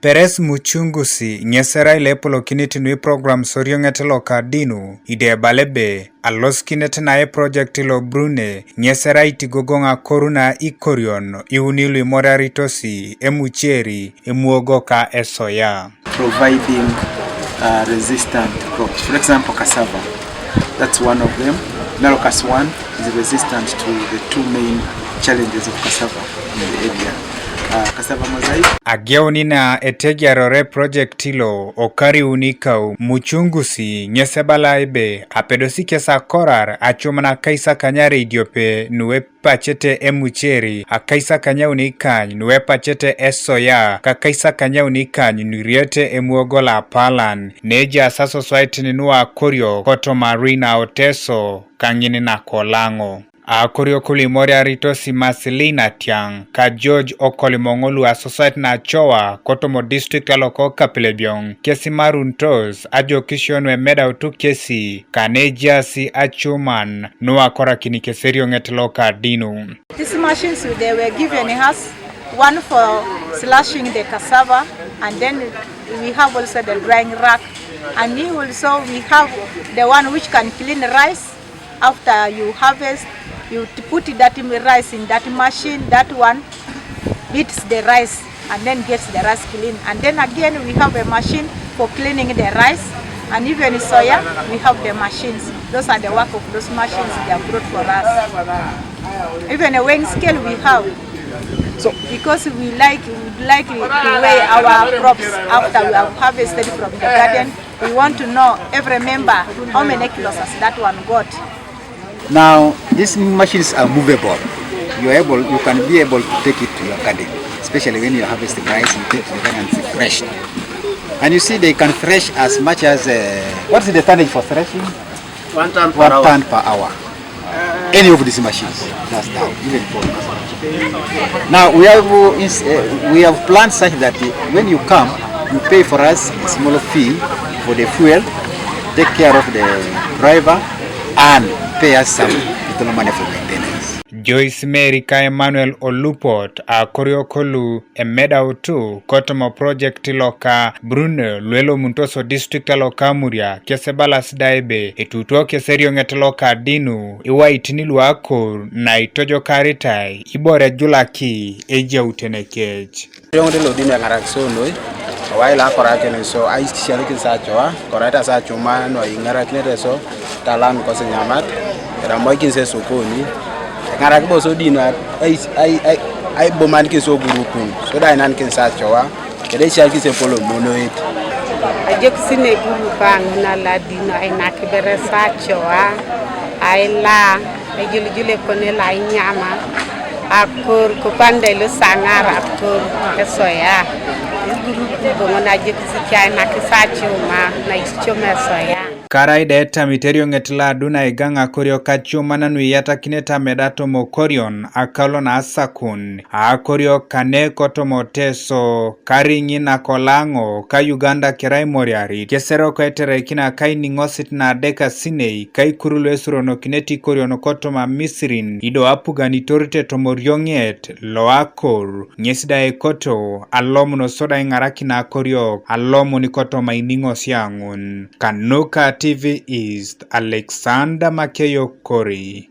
Peres muchungusi nyesera ilepolo kiniti nui program soriong'etelo kadinu ide balebe aloskinet nae project ilo brune nyesera itigogong'a koruna ikorion iunilu imoraritosi emucheri emuogo ka esoya. Providing resistant crops, for example cassava, that's one of them. Melocus 1 is resistant to the two main challenges of cassava in the area. Cassava mosaic. Ageonina etegiarore project ilo okari unikau muchungusi nyesebala ebe apedosi kesa korar achumana kaisa kanyare idiope nuwe pachete emucheri akaisa kanya unikany nuwe pachete esoya kakaisa kanya unikany nuriete emuogola palan neja asaso swaitini nuwa Akoriok koto marina oteso kangini na kolango. Akoriok kulimori aritosi masilina tiang ka George okolimongolu asosite na chowa kotomo district aloko kapelebiong kesi maruntos ajo kishonwe Ameda utu kesi kaneja si Acuuman nuwa kora kinikeserio ngetloka dinu. These machines they were given us one for slashing the cassava, and then we have also the drying rack, and also we have the one which can clean rice after you harvest. You put that rice in that machine, that one beats the rice and then gets the rice clean. And then again we have a machine for cleaning the rice, and even soya we have the machines. Those are the work of those machines they have brought for us. Even a weighing scale we have. So because we like to weigh our crops after we have harvested from the garden, we want to know every member how many kilos has that one got. Now, these machines are movable. You can be able to take it to your garden, especially when you harvest the rice, you take it to the garden and it's fresh. And you see they can thresh as much as, what is the tonnage for threshing? 1 ton per 1 hour. ton per hour. Any of these machines, that's down, even for now we have planned such that when you come, you pay for us a small fee for the fuel, take care of the driver, and pay us some little money for maintenance. Joyce Mary ka Emmanuel Olupot Akoriok kolu Ameda utu kotomo project loka Brune Luelo Muntoso district loka Muria kesebala sidaebe etutuo keserio ngetloka dinu iwa itinilu akor na itojo karitai ibore julaki eja utenekej. Yongde lo dime ngaraksono waila korakene so ai shaliki sacho korata sacho mano ingarakne so talan ko senyamat era moikin se sokoni ngarak bo so dino ai boman ki so gurupun so dai nan kin sacho wa kede shaliki se polo monoit aje kusine guru bang na la dino ai nakibere sacho wa ai la ai juljule kone la nyama akor ko pande lo sangara akor esoya bongona je kusikia na kisacho ma na ichome soya Karaida eta miterio ngetla duna iganga Akoriok Acuuman nui yata kineta Ameda tomo korion akalo na asakun Akoriok kane kotomo teso karingi na kolango ka Uganda kirai moriari kesero ko etere kina kai ningosit na deka sinei kai kurulu esurono kineti koriono kotoma Misrin ido apugani torite tomorionget lo akor nyesida ekoto alomuno soda ingaraki na Akoriok alomu ni kotoma iningo siangun Kanuka TV East Alexander Makeyo Kori.